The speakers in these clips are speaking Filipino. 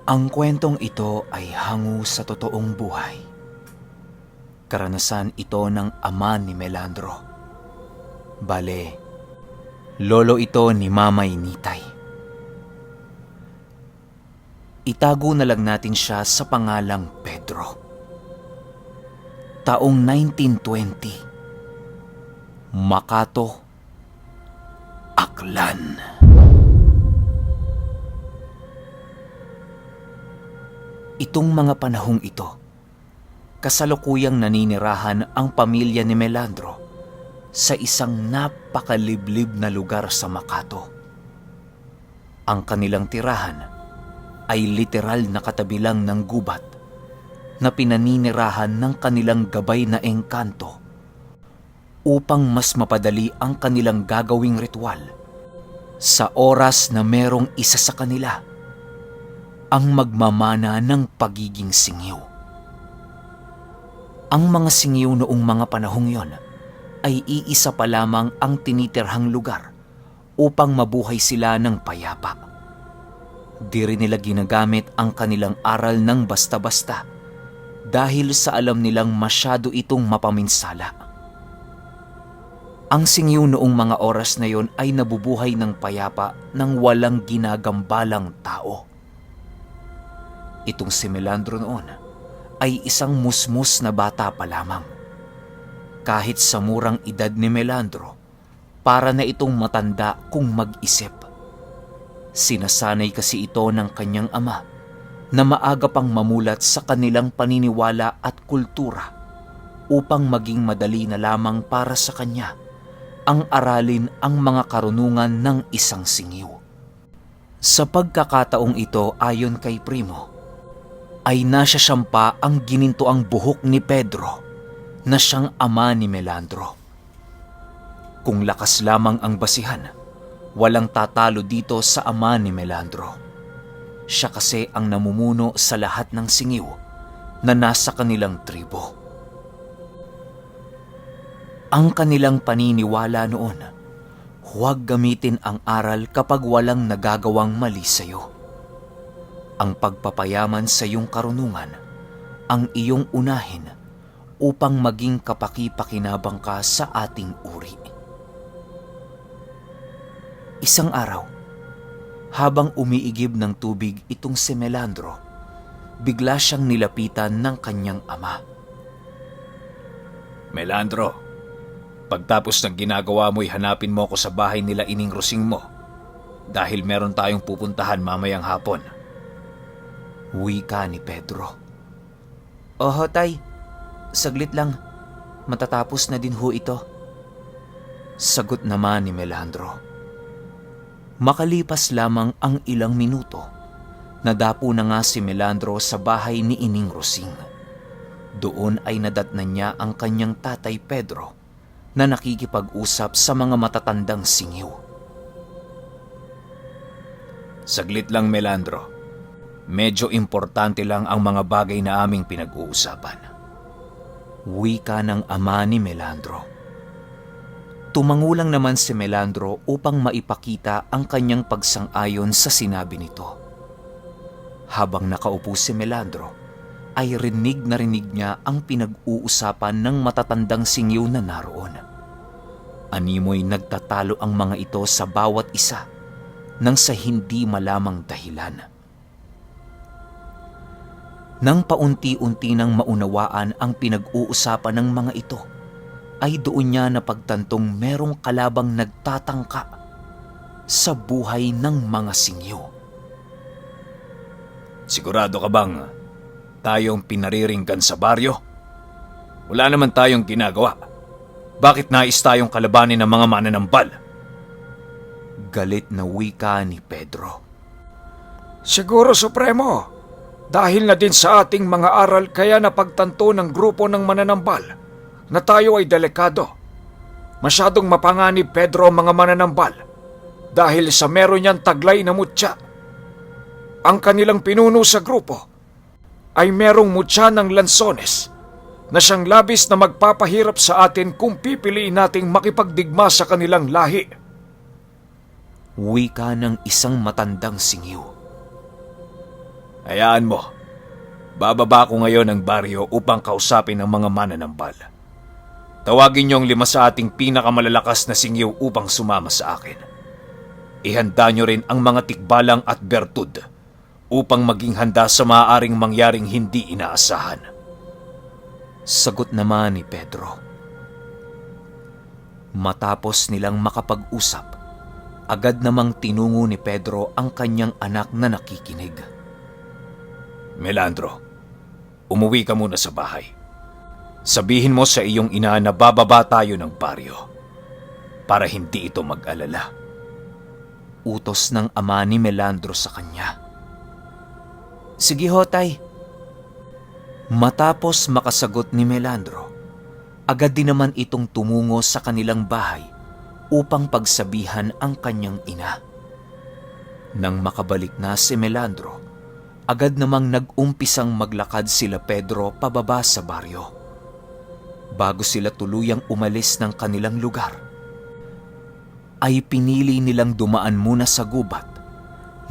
Ang kwentong ito ay hango sa totoong buhay. Karanasan ito ng ama ni Melandro. Bale, lolo ito ni Mamay Nitay. Itago na lang natin siya sa pangalang Pedro. Taong 1920. Makato, Aklan. Itong mga panahong ito, kasalukuyang naninirahan ang pamilya ni Melandro sa isang napakaliblib na lugar sa Makato. Ang kanilang tirahan ay literal na katabi lang ng gubat na pinaninirahan ng kanilang gabay na engkanto upang mas mapadali ang kanilang gagawing ritual sa oras na merong isa sa kanila ang magmamana ng pagiging singiw. Ang mga singiw noong mga panahong yon ay iisa pa lamang ang tinitirhang lugar upang mabuhay sila ng payapa. Di rin nila ginagamit ang kanilang aral ng basta-basta dahil sa alam nilang masyado itong mapaminsala. Ang singiw noong mga oras na yon ay nabubuhay ng payapa ng walang ginagambalang tao. Itong si Melandro noon ay isang musmus na bata pa lamang. Kahit sa murang edad ni Melandro, para na itong matanda kung mag-isip. Sinasanay kasi ito ng kanyang ama na maaga pang mamulat sa kanilang paniniwala at kultura upang maging madali na lamang para sa kanya ang aralin ang mga karunungan ng isang singiw. Sa pagkakataong ito, ayon kay Primo, ay nasyasampa ang ginintoang buhok ni Pedro na siyang ama ni Melandro. Kung lakas lamang ang basihan, walang tatalo dito sa ama ni Melandro. Siya kasi ang namumuno sa lahat ng singiw na nasa kanilang tribo. Ang kanilang paniniwala noon, huwag gamitin ang aral kapag walang nagagawang mali sa iyo. Ang pagpapayaman sa iyong karunungan ang iyong unahin upang maging kapaki-pakinabang ka sa ating uri. Isang araw, habang umiigib ng tubig itong si Melandro, bigla siyang nilapitan ng kanyang ama. Melandro, pagtapos ng ginagawa mo'y hanapin mo ako sa bahay nila Ining Rosing mo dahil meron tayong pupuntahan mamayang hapon. Wika ni Pedro. Oho, tay. Saglit lang. Matatapos na din ho ito. Sagot naman ni Melandro. Makalipas lamang ang ilang minuto, nadapo na nga si Melandro sa bahay ni Ining Rosing. Doon ay nadatnan niya ang kanyang tatay Pedro na nakikipag-usap sa mga matatandang singiw. Saglit lang, Melandro. Medyo importante lang ang mga bagay na aming pinag-uusapan. Wika ng ama ni Melandro. Tumangulang naman si Melandro upang maipakita ang kanyang pagsang-ayon sa sinabi nito. Habang nakaupo si Melandro, ay rinig na rinig niya ang pinag-uusapan ng matatandang singiw na naroon. Animoy nagtatalo ang mga ito sa bawat isa nang sa hindi malamang dahilan. Nang paunti-unti nang maunawaan ang pinag-uusapan ng mga ito, ay doon niya napagtantong merong kalabang nagtatangka sa buhay ng mga singiw. Sigurado ka bang tayong pinariringgan sa baryo? Wala naman tayong ginagawa. Bakit nais tayong kalabanin ng mga mananambal? Galit na wika ni Pedro. Siguro, Supremo, dahil na din sa ating mga aral kaya napagtanto ng grupo ng mananambal na tayo ay delikado. Masyadong mapanganib, Pedro, ang mga mananambal dahil sa meron niyang taglay na mutya. Ang kanilang pinuno sa grupo ay merong mutya ng lansones na siyang labis na magpapahirap sa atin kung pipiliin nating makipagdigma sa kanilang lahi. Wika ng isang matandang singiw. Hayaan mo. Bababa ko ngayon ng baryo upang kausapin ang mga mananambal. Tawagin niyo ang 5 sa ating pinakamalalakas na singyo upang sumama sa akin. Ihanda niyo rin ang mga tikbalang at bertud upang maging handa sa maaaring mangyaring hindi inaasahan. Sagot naman ni Pedro. Matapos nilang makapag-usap, agad namang tinungo ni Pedro ang kanyang anak na nakikinig. Melandro, umuwi ka muna sa bahay. Sabihin mo sa iyong ina na bababa tayo ng baryo para hindi ito mag-alala. Utos ng ama ni Melandro sa kanya. Sige ho, tay. Matapos makasagot ni Melandro, agad din naman itong tumungo sa kanilang bahay upang pagsabihan ang kanyang ina. Nang makabalik na si Melandro, agad namang nag-umpisang maglakad sila Pedro pababa sa baryo. Bago sila tuluyang umalis ng kanilang lugar, ay pinili nilang dumaan muna sa gubat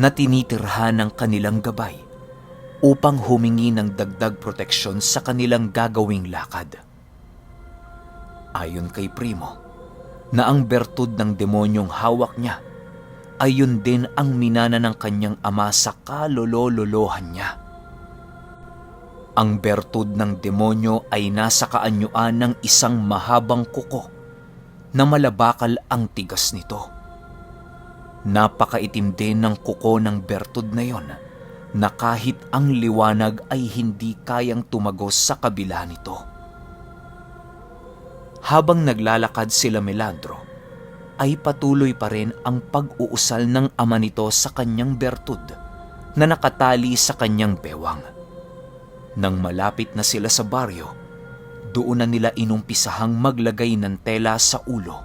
na tinitirhan ng kanilang gabay upang humingi ng dagdag proteksyon sa kanilang gagawing lakad. Ayon kay Primo, na ang bertud ng demonyong hawak niya ay yun din ang minana ng kanyang ama sa kalololohan niya. Ang bertud ng demonyo ay nasa kaanyuan ng isang mahabang kuko na malabakal ang tigas nito. Napakaitim din ng kuko ng bertud na yon na kahit ang liwanag ay hindi kayang tumagos sa kabila nito. Habang naglalakad sila Melandro, ay patuloy pa rin ang pag-uusal ng ama nito sa kanyang bertud na nakatali sa kanyang bewang. Nang malapit na sila sa baryo, doon na nila inumpisahang maglagay ng tela sa ulo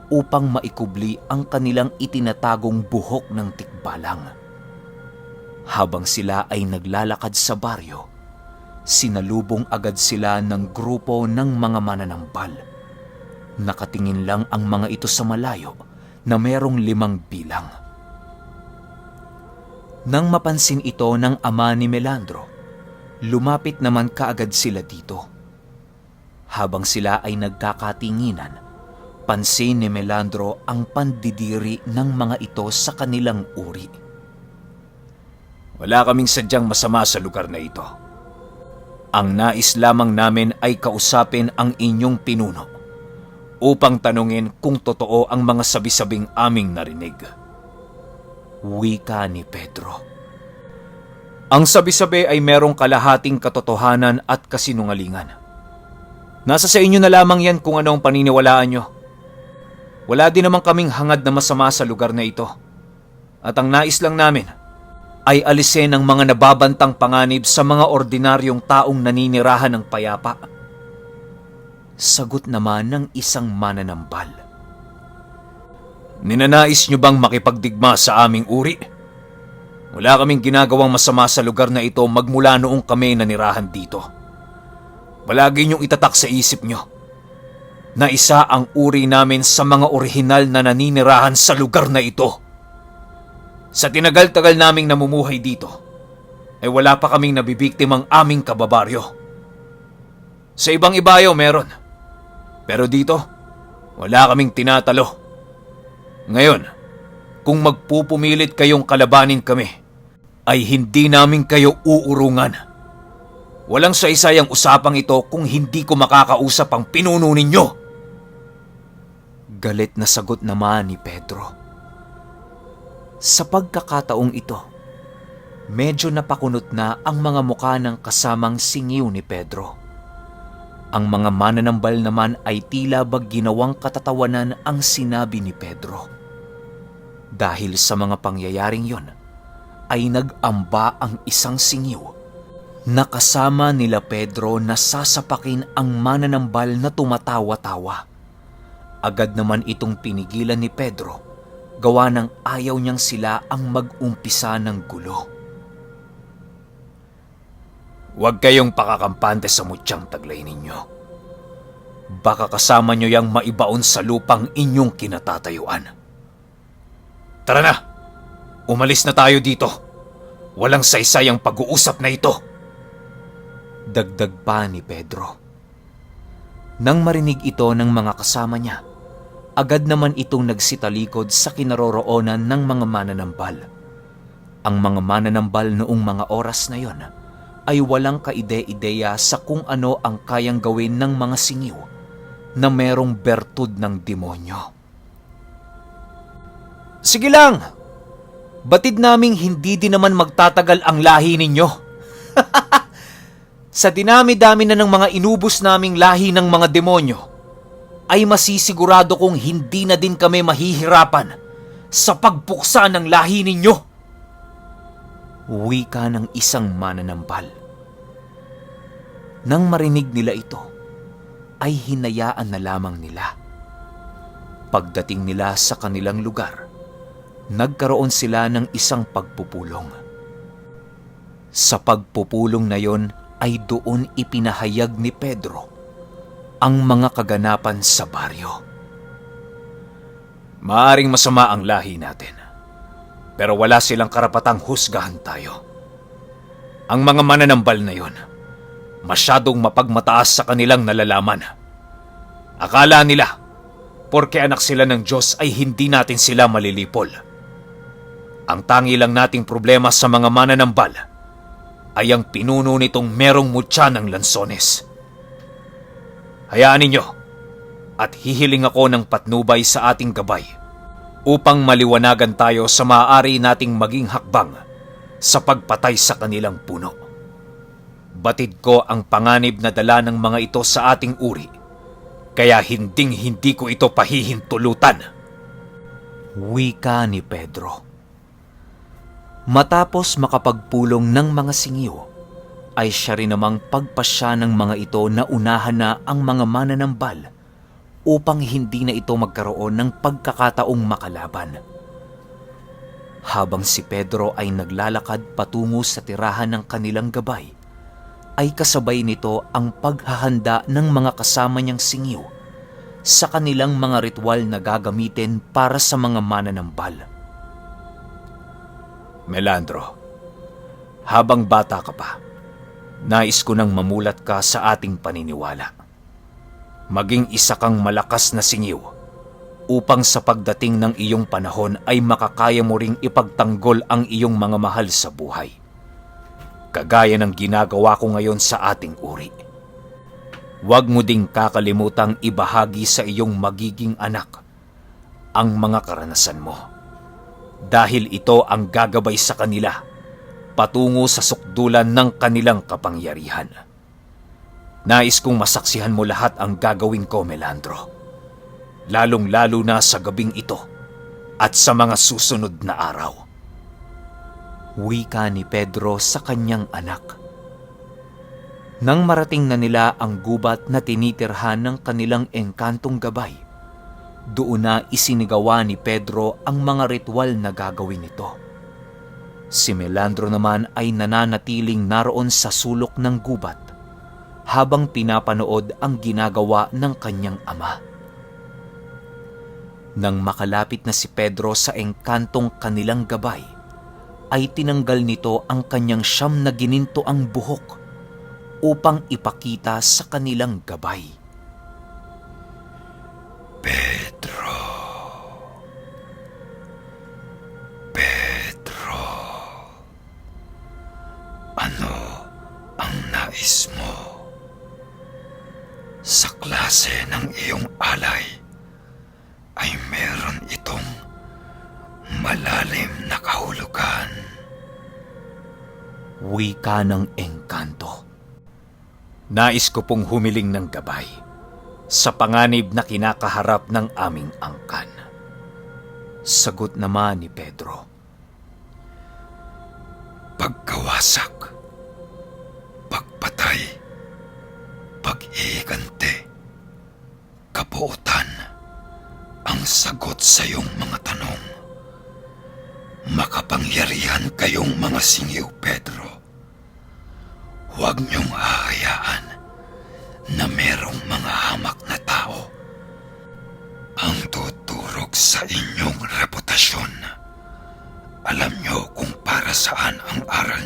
upang maikubli ang kanilang itinatagong buhok ng tikbalang. Habang sila ay naglalakad sa baryo, sinalubong agad sila ng grupo ng mga mananambal. Nakatingin lang ang mga ito sa malayo na merong 5 bilang. Nang mapansin ito ng ama ni Melandro, lumapit naman kaagad sila dito. Habang sila ay nagkakatinginan, pansin ni Melandro ang pandidiri ng mga ito sa kanilang uri. Wala kaming sadyang masama sa lugar na ito. Ang nais lamang namin ay kausapin ang inyong pinuno upang tanungin kung totoo ang mga sabi-sabing aming narinig. Wika ni Pedro. Ang sabi-sabi ay merong kalahating katotohanan at kasinungalingan. Nasa sa inyo na lamang yan kung ano ang paniniwalaan nyo. Wala din naman kaming hangad na masama sa lugar na ito. At ang nais lang namin ay alisin ang mga nababantang panganib sa mga ordinaryong taong naninirahan ng payapa. Sagot naman ng isang mananambal. Ninanais nyo bang makipagdigma sa aming uri? Wala kaming ginagawang masama sa lugar na ito magmula noong kami nanirahan dito. Palagi niyong itatak sa isip niyo na isa ang uri namin sa mga orihinal na naninirahan sa lugar na ito. Sa tinagal-tagal naming namumuhay dito, ay wala pa kaming nabibiktimang aming kababaryo. Sa ibang ibayo meron, pero dito, wala kaming tinatalo. Ngayon, kung magpupumilit kayong kalabanin kami, ay hindi namin kayo uurungan. Walang saysayang usapang ito kung hindi ko makakausap ang pinuno ninyo. Galit na sagot naman ni Pedro. Sa pagkakataong ito, medyo napakunot na ang mga mukha ng kasamang singiw ni Pedro. Ang mga mananambal naman ay tila bang ginawang katatawanan ang sinabi ni Pedro. Dahil sa mga pangyayaring yon, ay nag-amba ang isang singiw na kasama nila Pedro na sasapakin ang mananambal na tumatawa-tawa. Agad naman itong pinigilan ni Pedro, gawa ng ayaw niyang sila ang mag-umpisa ng gulo. Huwag kayong pakakampante sa mutyang taglay ninyo. Baka kasama nyo yang maibaon sa lupang inyong kinatatayuan. Tara na! Umalis na tayo dito. Walang saysay ang pag-uusap na ito. Dagdag pa ni Pedro. Nang marinig ito ng mga kasama niya, agad naman itong nagsitalikod sa kinaroroonan ng mga mananambal. Ang mga mananambal noong mga oras na yon ay walang kaide-ideya sa kung ano ang kayang gawin ng mga singiw na merong bertud ng demonyo. Sige lang! Batid naming hindi din naman magtatagal ang lahi ninyo. Sa dinami-dami na ng mga inubos naming lahi ng mga demonyo, ay masisigurado kong hindi na din kami mahihirapan sa pagpuksa ng lahi ninyo. Wika ng isang mananambal. Nang marinig nila ito, ay hinayaan na lamang nila. Pagdating nila sa kanilang lugar, nagkaroon sila ng isang pagpupulong. Sa pagpupulong na yon ay doon ipinahayag ni Pedro ang mga kaganapan sa baryo. Maaring masama ang lahi natin, pero wala silang karapatang husgahan tayo. Ang mga mananambal na yon, masyadong mapagmataas sa kanilang nalalaman. Akala nila, porke anak sila ng Diyos ay hindi natin sila malilipol. Ang tangi lang nating problema sa mga mananambal ay ang pinuno nitong merong mutya ng lansones. Hayaan ninyo at hihiling ako ng patnubay sa ating gabay upang maliwanagan tayo sa maaari nating maging hakbang sa pagpatay sa kanilang puno. Batid ko ang panganib na dala ng mga ito sa ating uri, kaya hinding-hindi ko ito pahihintulutan. Wika ni Pedro. Matapos makapagpulong ng mga singiw, ay siya rin namang pagpasya ng mga ito na unahan na ang mga mananambal upang hindi na ito magkaroon ng pagkakataong makalaban. Habang si Pedro ay naglalakad patungo sa tirahan ng kanilang gabay, ay kasabay nito ang paghahanda ng mga kasama niyang singiw sa kanilang mga ritual na gagamitin para sa mga mananambal. Melandro, habang bata ka pa, nais ko nang mamulat ka sa ating paniniwala. Maging isa kang malakas na singiw upang sa pagdating ng iyong panahon ay makakaya mo ring ipagtanggol ang iyong mga mahal sa buhay. Kagaya ng ginagawa ko ngayon sa ating uri. Huwag mo ding kakalimutang ibahagi sa iyong magiging anak ang mga karanasan mo. Dahil ito ang gagabay sa kanila patungo sa sukdulan ng kanilang kapangyarihan. Nais kong masaksihan mo lahat ang gagawin ko, Melandro. Lalong-lalo na sa gabing ito at sa mga susunod na araw. Wika ni Pedro sa kanyang anak. Nang marating na nila ang gubat na tinitirhan ng kanilang engkantong gabay, doon na isinigawa ni Pedro ang mga ritual na gagawin nito. Si Melandro naman ay nananatiling naroon sa sulok ng gubat habang pinapanood ang ginagawa ng kanyang ama. Nang makalapit na si Pedro sa engkantong kanilang gabay, ay tinanggal nito ang kanyang siyam na ginintoang buhok upang ipakita sa kanilang gabay. Pedro, ano ang nais mo? Sa klase ng iyong alay ay meron itong malalim na kahulugan. Wika ng engkanto. Nais ko pong humiling ng gabay sa panganib na kinakaharap ng aming angkan. Sagot naman ni Pedro. Pagkawasak, pagpatay, pag-iigante, kapuutan ang sagot sa iyong mga tanong. Makapangyarihan kayong mga singiw, Pedro. Huwag niyong hahayaan na merong mga hamak na tao ang tuturog sa inyong reputasyon. Alam niyo kung para saan ang aral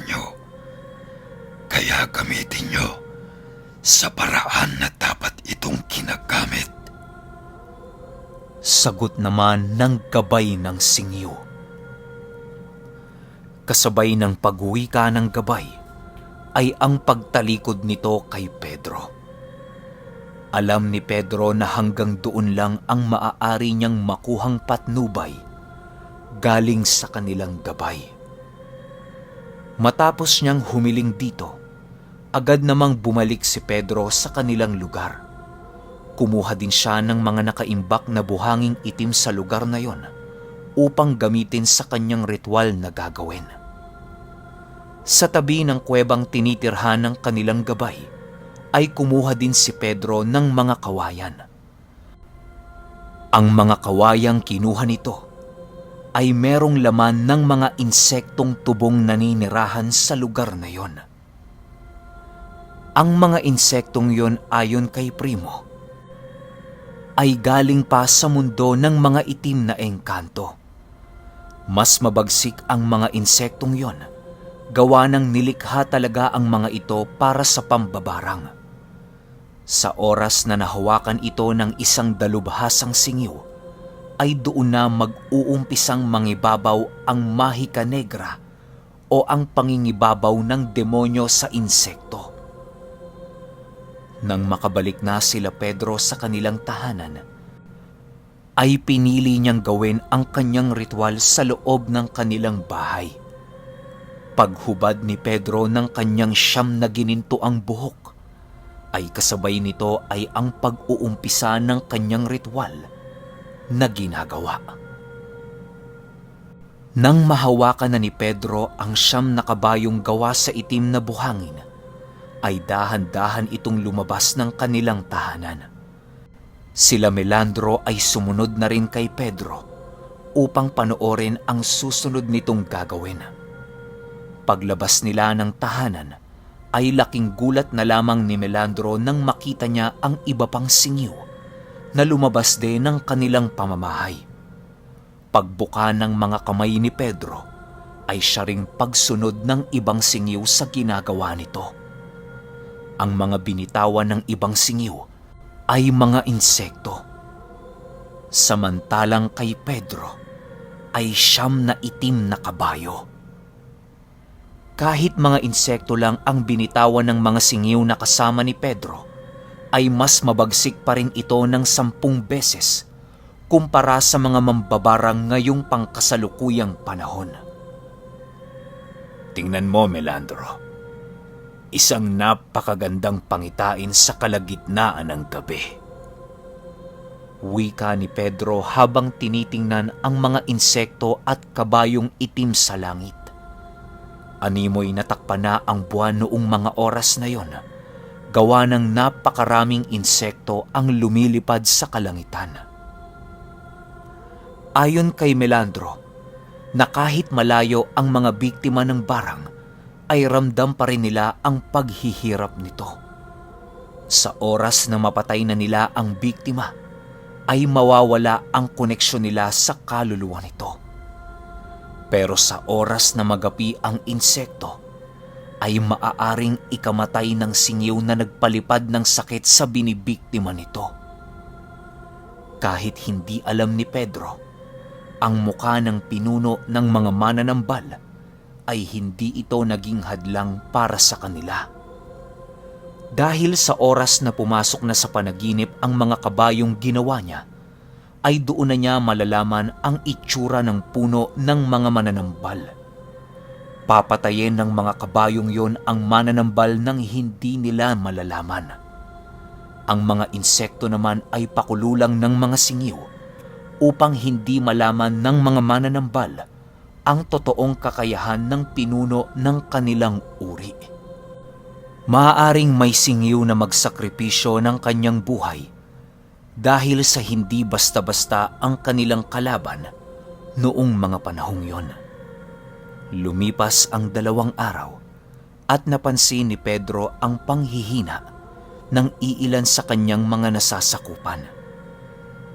Sa paraan na dapat itong ginagamit. Sagot naman ng gabay ng singiw. Kasabay ng pagwika ng gabay ay ang pagtalikod nito kay Pedro. Alam ni Pedro na hanggang doon lang ang maaari niyang makuhang patnubay galing sa kanilang gabay. Matapos niyang humiling dito, agad namang bumalik si Pedro sa kanilang lugar. Kumuha din siya ng mga nakaimbak na buhanging itim sa lugar na yon upang gamitin sa kanyang ritual na gagawin. Sa tabi ng kuwebang tinitirhan ng kanilang gabay, ay kumuha din si Pedro ng mga kawayan. Ang mga kawayang kinuha nito ay merong laman ng mga insektong tubong naninirahan sa lugar na yon. Ang mga insektong yon ayon kay Primo ay galing pa sa mundo ng mga itim na engkanto. Mas mabagsik ang mga insektong yon, gawa ng nilikha talaga ang mga ito para sa pambabarang. Sa oras na nahawakan ito ng isang dalubhasang singiw, ay doon na mag-uumpisang mangibabaw ang mahika negra o ang pangingibabaw ng demonyo sa insekto. Nang makabalik na sila Pedro sa kanilang tahanan, ay pinili niyang gawin ang kanyang ritual sa loob ng kanilang bahay. Paghubad ni Pedro ng kanyang siyam na ginintuang buhok, ay kasabay nito ay ang pag-uumpisa ng kanyang ritual na ginagawa. Nang mahawakan na ni Pedro ang siyam na kabayong gawa sa itim na buhangin, ay dahan-dahan itong lumabas ng kanilang tahanan. Sila Melandro ay sumunod na rin kay Pedro upang panoorin ang susunod nitong gagawin. Paglabas nila ng tahanan, ay laking gulat na lamang ni Melandro nang makita niya ang iba pang singiw na lumabas din ng kanilang pamamahay. Pagbuka ng mga kamay ni Pedro, ay siya ring pagsunod ng ibang singiw sa ginagawa nito. Ang mga binitawan ng ibang singiw ay mga insekto. Samantalang kay Pedro ay siyam na itim na kabayo. Kahit mga insekto lang ang binitawan ng mga singiw na kasama ni Pedro, ay mas mabagsik pa rin ito ng 10 beses kumpara sa mga mambabarang ngayong pangkasalukuyang panahon. Tingnan mo, Melandro. Isang napakagandang pangitain sa kalagitnaan ng gabi. Wika ni Pedro habang tinitingnan ang mga insekto at kabayong itim sa langit. Animoy natakpan na ang buwan noong mga oras na yon, gawa ng napakaraming insekto ang lumilipad sa kalangitan. Ayon kay Melandro, na kahit malayo ang mga biktima ng barang, ay ramdam pa rin nila ang paghihirap nito. Sa oras na mapatay na nila ang biktima, ay mawawala ang koneksyon nila sa kaluluwa nito. Pero sa oras na magapi ang insekto, ay maaaring ikamatay ng singiw na nagpalipad ng sakit sa binibiktima nito. Kahit hindi alam ni Pedro, ang muka ng pinuno ng mga mananambal ay hindi ito naging hadlang para sa kanila. Dahil sa oras na pumasok na sa panaginip ang mga kabayong ginawa niya, ay doon na niya malalaman ang itsura ng puno ng mga mananambal. Papatayin ng mga kabayong yon ang mananambal nang hindi nila malalaman. Ang mga insekto naman ay pakululang ng mga singiw upang hindi malaman ng mga mananambal ang totoong kakayahan ng pinuno ng kanilang uri. Maaaring may singiw na magsakripisyo ng kanyang buhay dahil sa hindi basta-basta ang kanilang kalaban noong mga panahong yon. Lumipas ang 2 araw at napansin ni Pedro ang panghihina ng iilan sa kanyang mga nasasakupan.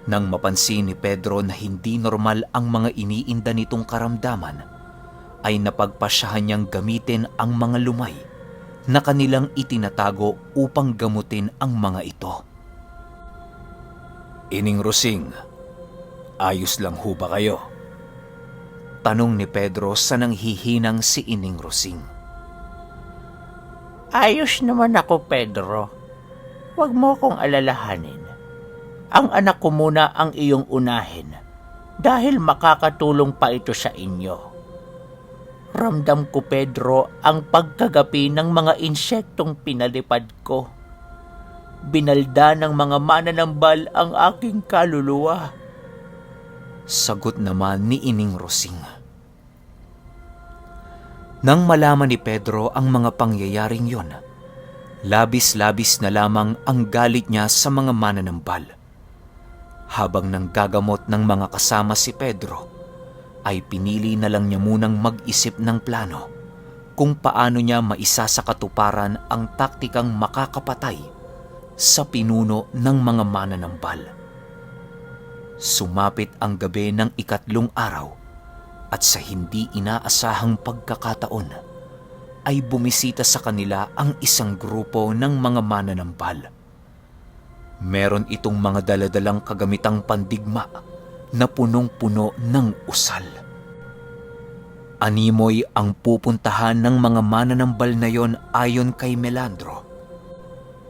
Nang mapansin ni Pedro na hindi normal ang mga iniinda nitong karamdaman, ay napagpasyahan niyang gamitin ang mga lumay na kanilang itinatago upang gamutin ang mga ito. Ining Rosing, ayos lang ho ba kayo? Tanong ni Pedro sa nanghihinang si Ining Rosing. Ayos naman ako, Pedro. Huwag mo akong alalahanin. Ang anak ko muna ang iyong unahin dahil makakatulong pa ito sa inyo. Ramdam ko, Pedro, ang pagkagapi ng mga insektong pinalipad ko. Binalda ng mga mananambal ang aking kaluluwa. Sagot naman ni Ining Rosing. Nang malaman ni Pedro ang mga pangyayaring yon, labis-labis na lamang ang galit niya sa mga mananambal. Habang nanggagamot ng mga kasama si Pedro, ay pinili na lang niya munang mag-isip ng plano kung paano niya maisa sa katuparan ang taktikang makakapatay sa pinuno ng mga mananambal. Sumapit ang gabi ng ikatlong araw at sa hindi inaasahang pagkakataon ay bumisita sa kanila ang isang grupo ng mga mananambal. Meron itong mga daladalang kagamitang pandigma na punong-puno ng usal. Animoy ang pupuntahan ng mga mananambal na yon ayon kay Melandro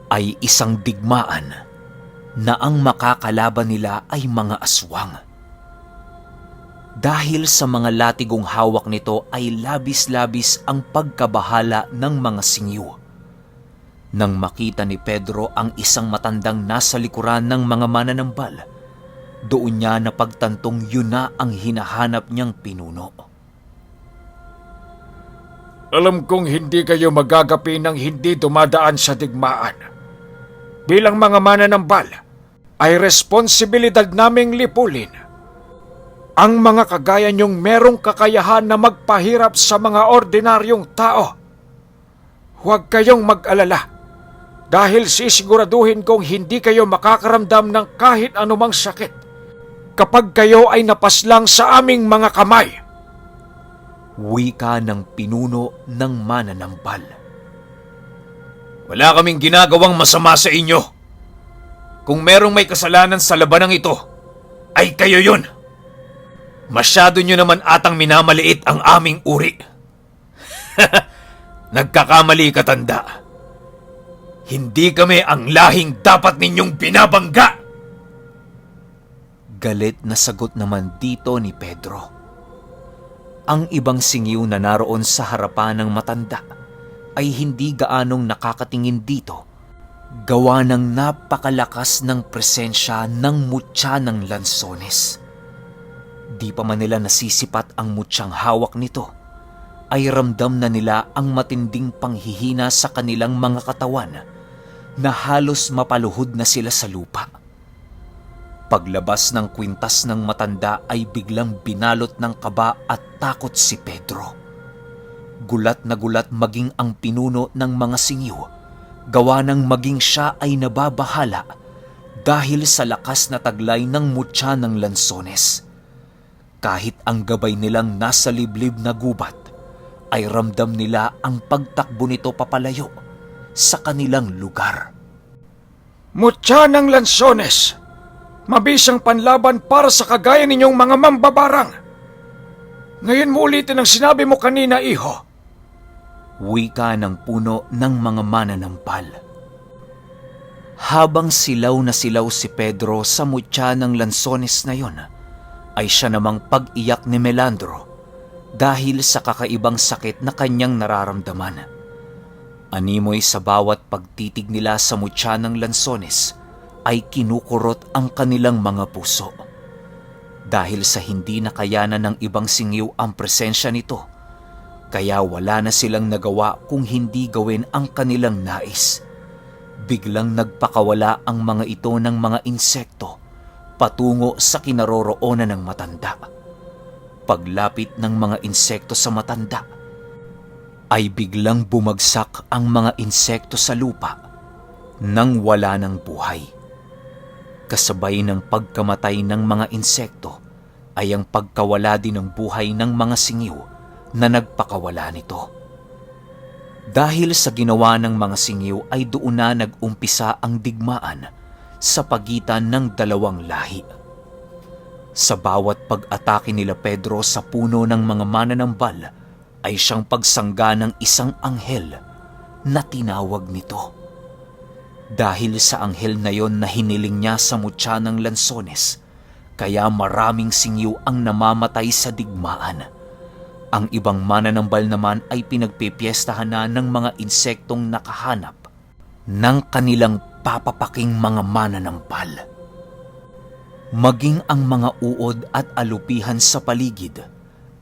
ay isang digmaan na ang makakalaban nila ay mga aswang. Dahil sa mga latigong hawak nito ay labis-labis ang pagkabahala ng mga singyo. Nang makita ni Pedro ang isang matandang nasa likuran ng mga mananambal, doon niya napagtantong yun na ang hinahanap niyang pinuno. Alam kong hindi kayo magagapi ng hindi dumadaan sa digmaan. Bilang mga mananambal, ay responsibilidad naming lipulin ang mga kagaya niyong merong kakayahan na magpahirap sa mga ordinaryong tao. Huwag kayong mag-alala dahil sisiguraduhin kong hindi kayo makakaramdam ng kahit anumang sakit kapag kayo ay napaslang sa aming mga kamay. Wika ng pinuno ng mananambal. Wala kaming ginagawang masama sa inyo. Kung merong may kasalanan sa labanang ito, ay kayo yun. Masyado nyo naman atang minamaliit ang aming uri. Nagkakamali ka, tanda. Hindi kami ang lahing dapat ninyong binabangga. Galit na sagot naman dito ni Pedro. Ang ibang singiw na naroon sa harapan ng matanda ay hindi gaanong nakakatingin dito, gawa ng napakalakas ng presensya ng mutya ng lansones. Di pa man nila nasisipat ang mutyang hawak nito, ay ramdam na nila ang matinding panghihina sa kanilang mga katawan na halos mapaluhod na sila sa lupa. Paglabas ng kwintas ng matanda ay biglang binalot ng kaba at takot si Pedro. Gulat na gulat maging ang pinuno ng mga singyo, gawa ng maging siya ay nababahala dahil sa lakas na taglay ng mutya ng lansones. Kahit ang gabay nilang nasa liblib na gubat, ay ramdam nila ang pagtakbo nito papalayo sa kanilang lugar. Mutya ng lansones, mabisang panlaban para sa kagaya ninyong mga mambabarang. Ngayon mo ulitin ang sinabi mo kanina, iho. Wika ng puno ng mga mananampal. Habang silaw na silaw si Pedro sa mutya ng lansones na yon, ay siya namang pag-iyak ni Melandro dahil sa kakaibang sakit na kanyang nararamdaman. Animoy sa bawat pagtitig nila sa mutya ng lansones ay kinukurot ang kanilang mga puso. Dahil sa hindi nakayanan ng ibang singyo ang presensya nito, kaya wala na silang nagawa kung hindi gawin ang kanilang nais. Biglang nagpakawala ang mga ito ng mga insekto patungo sa kinaroroonan ng matanda. Paglapit ng mga insekto sa matanda, ay biglang bumagsak ang mga insekto sa lupa nang wala ng buhay. Kasabay ng pagkamatay ng mga insekto ay ang pagkawala din ng buhay ng mga singiw na nagpakawala nito. Dahil sa ginawa ng mga singyo ay doon na nag-umpisa ang digmaan sa pagitan ng dalawang lahi. Sa bawat pag-atake nila Pedro sa puno ng mga mananambal ay siyang pagsangga ng isang anghel na tinawag nito. Dahil sa anghel na yon na hiniling niya sa mutya ng lansones, kaya maraming singyo ang namamatay sa digmaan. Ang ibang mananambal naman ay pinagpipiestahan na ng mga insektong nakahanap ng kanilang papapaking mga mananampal. Maging ang mga uod at alupihan sa paligid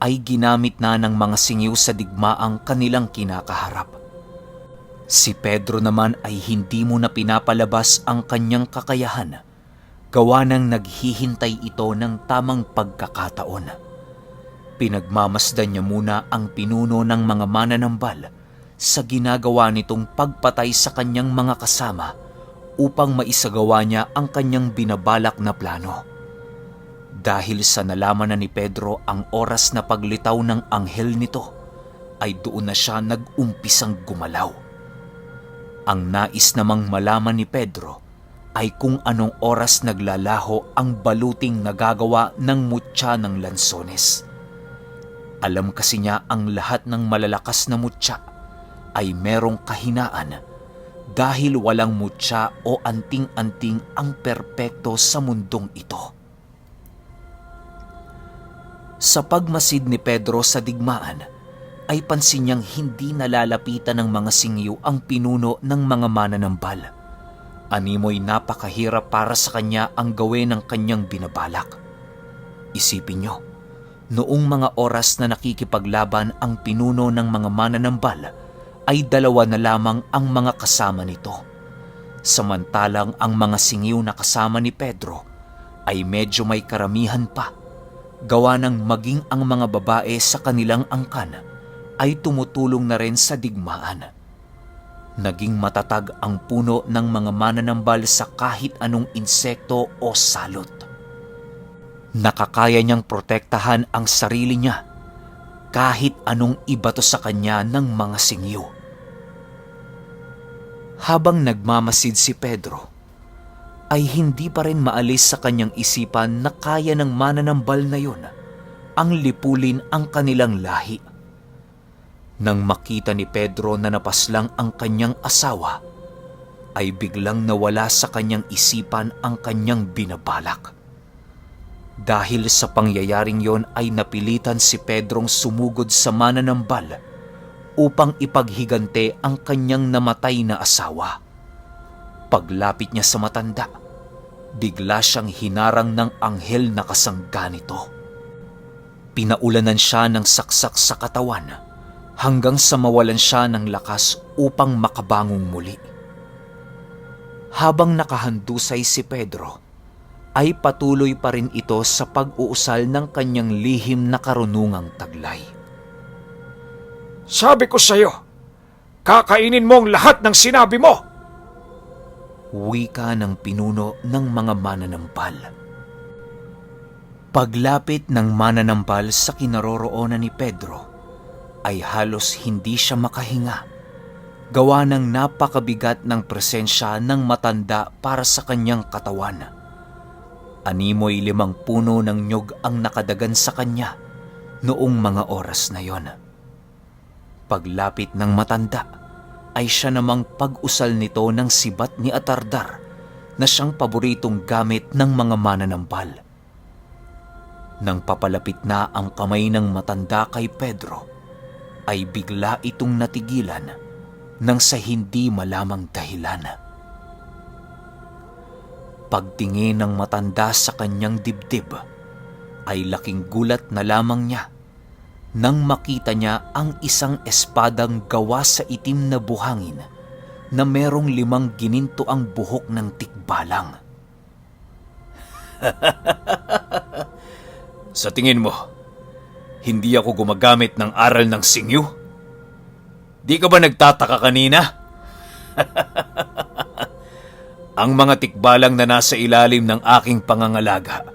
ay ginamit na ng mga singyo sa digmaang kanilang kinakaharap. Si Pedro naman ay hindi mo na pinapalabas ang kanyang kakayahan, gawa ng naghihintay ito ng tamang pagkakataon. Pinagmamasdan niya muna ang pinuno ng mga mananambal sa ginagawa nitong pagpatay sa kanyang mga kasama upang maisagawa niya ang kanyang binabalak na plano. Dahil sa nalaman na ni Pedro ang oras na paglitaw ng anghel nito, ay doon na siya nag-umpisang gumalaw. Ang nais namang malaman ni Pedro ay kung anong oras naglalaho ang baluting nagagawa ng mutya ng lansones. Alam kasi niya ang lahat ng malalakas na mutya ay merong kahinaan dahil walang mutya o anting-anting ang perpekto sa mundong ito. Sa pagmasid ni Pedro sa digmaan, ay pansin niyang hindi nalalapitan ng mga singyo ang pinuno ng mga mananambal. Animoy napakahirap para sa kanya ang gawin ng kanyang binabalak. Isipin niyo, noong mga oras na nakikipaglaban ang pinuno ng mga mananambal, ay 2 na lamang ang mga kasama nito. Samantalang ang mga singyo na kasama ni Pedro ay medyo may karamihan pa, gawa ng maging ang mga babae sa kanilang angkan ay tumutulong na rin sa digmaan. Naging matatag ang puno ng mga mananambal sa kahit anong insekto o salot. Nakakaya niyang protektahan ang sarili niya kahit anong ibato sa kanya ng mga singyo. Habang nagmamasid si Pedro, ay hindi pa rin maalis sa kanyang isipan na kaya ng mananambal na yon ang lipulin ang kanilang lahi. Nang makita ni Pedro na napaslang ang kanyang asawa, ay biglang nawala sa kanyang isipan ang kanyang binabalak. Dahil sa pangyayaring yon ay napilitan si Pedrong sumugod sa mananambal upang ipaghigante ang kanyang namatay na asawa. Paglapit niya sa matanda, bigla siyang hinarang ng anghel na kasangga nito. Pinaulanan siya ng saksak sa katawan hanggang sa mawalan siya ng lakas upang makabangong muli. Habang nakahandusay si Pedro, ay patuloy pa rin ito sa pag-uusal ng kanyang lihim na karunungang taglay. Sabi ko sa iyo, kakainin mo ang lahat ng sinabi mo! Wika ng pinuno ng mga mananampal. Paglapit ng mananampal sa kinaroroonan ni Pedro, ay halos hindi siya makahinga, gawa ng napakabigat ng presensya ng matanda para sa kanyang katawan. Animoy 5 puno ng nyog ang nakadagan sa kanya noong mga oras na yon. Paglapit ng matanda, ay siya namang pag-usal nito ng sibat ni Atardar na siyang paboritong gamit ng mga mananampal. Nang papalapit na ang kamay ng matanda kay Pedro, ay bigla itong natigilan nang sa hindi malamang dahilan. Pagtingin ng matanda sa kanyang dibdib, ay laking gulat na lamang niya nang makita niya ang isang espadang gawa sa itim na buhangin na merong 5 ginintoang buhok ng tikbalang. Sa tingin mo, hindi ako gumagamit ng aral ng singyo? Di ka ba nagtataka kanina? Ang mga tikbalang na nasa ilalim ng aking pangangalaga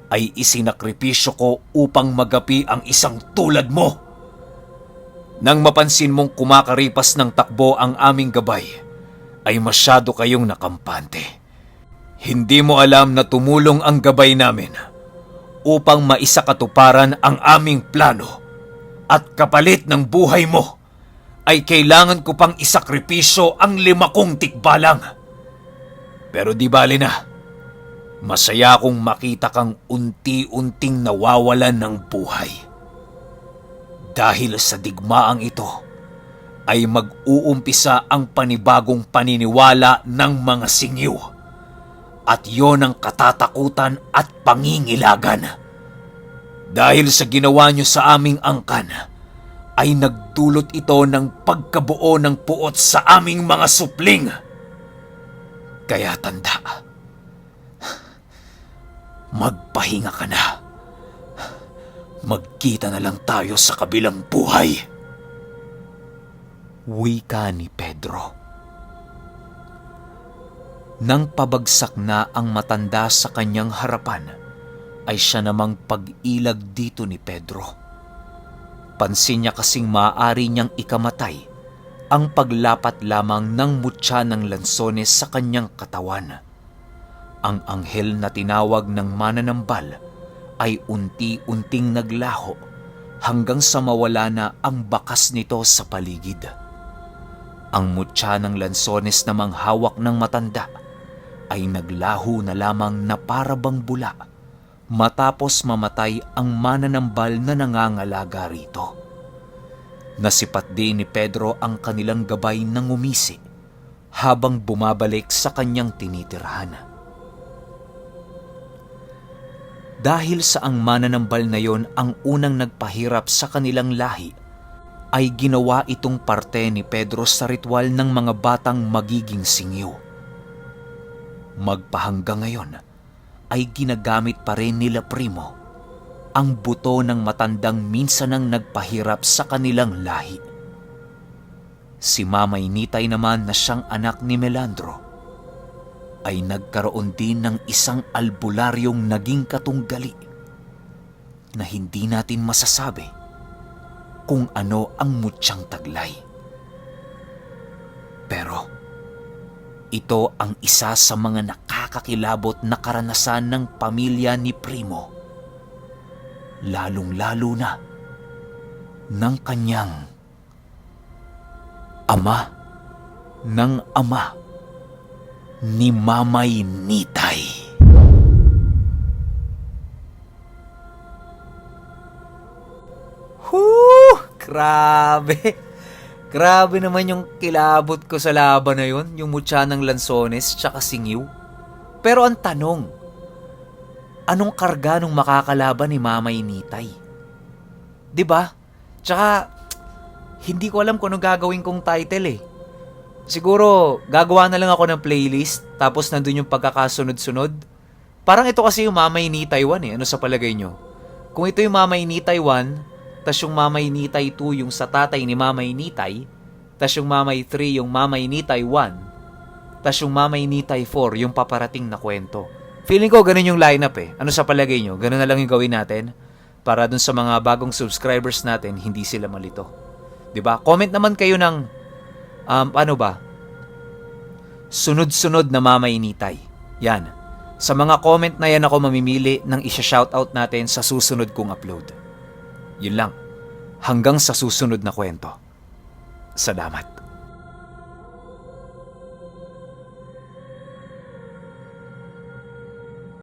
ay isinakripisyo ko upang magapi ang isang tulad mo. Nang mapansin mong kumakaripas ng takbo ang aming gabay, ay masyado kayong nakampante. Hindi mo alam na tumulong ang gabay namin upang maisakatuparan ang aming plano at kapalit ng buhay mo ay kailangan ko pang isakripisyo ang 5 kong tikbalang. Pero di bali na, masaya akong makita kang unti-unting nawawalan ng buhay. Dahil sa digmaang ito, ay mag-uumpisa ang panibagong paniniwala ng mga singyo. At yon ang katatakutan at pangingilagan. Dahil sa ginawa nyo sa aming angkan, ay nagdulot ito ng pagkabuo ng puot sa aming mga supling. Kaya tanda, magpahinga ka na. Magkita na lang tayo sa kabilang buhay. Wika ni Pedro. Nang pabagsak na ang matanda sa kanyang harapan, ay siya namang pag-ilag dito ni Pedro. Pansin niya kasing maaari niyang ikamatay ang paglapat lamang ng mutya ng lansones sa kanyang katawan. Ang anghel na tinawag ng mananambal ay unti-unting naglaho hanggang sa mawala na ang bakas nito sa paligid. Ang mutya ng lansones namang hawak ng matanda ay naglaho na lamang na para bang bula matapos mamatay ang mananambal na nangangalaga rito. Nasipat din ni Pedro ang kanilang gabay ng umisi habang bumabalik sa kanyang tinitirhan. Dahil sa ang mananambal na yon ang unang nagpahirap sa kanilang lahi, ay ginawa itong parte ni Pedro sa ritual ng mga batang magiging singyo. Magpahanggang ngayon ay ginagamit pa rin nila Primo ang buto ng matandang minsan ang nagpahirap sa kanilang lahi. Si Mamay Nitay naman na siyang anak ni Melandro ay nagkaroon din ng isang albularyong naging katunggali na hindi natin masasabi kung ano ang mutyang taglay. Pero ito ang isa sa mga nakakakilabot na karanasan ng pamilya ni Primo, lalong-lalo na ng kanyang ama ni Mamay Nitay. Grabe! Grabe naman yung kilabot ko sa laban na yun, yung mutya ng lansones tsaka singiw. Pero ang tanong, anong karga nung makakalaban ni Mamay Nitay? 'Di ba? Tsaka, hindi ko alam kung anong gagawin kong title eh. Siguro, gagawa na lang ako ng playlist, tapos nandun yung pagkakasunod-sunod. Parang ito kasi yung Mamay Nitay 1 eh. Ano sa palagay nyo? Kung ito yung Mamay Nitay 1, tas yung Mamay Nitay 2 yung sa tatay ni Mamay Nitay, tas yung Mamay 3 yung Mamay Nitay 1, tas yung Mamay Nitay 4 yung paparating na kwento. Feeling ko ganun yung lineup eh. Ano sa palagay nyo? Ganun na lang yung gawin natin para dun sa mga bagong subscribers natin, hindi sila malito. 'Di ba? Comment naman kayo ng sunod-sunod na Mamay Nitay. Yan. Sa mga comment na yan ako mamimili ng isa-shoutout natin sa susunod kong upload. Yun lang. Hanggang sa susunod na kwento. Salamat.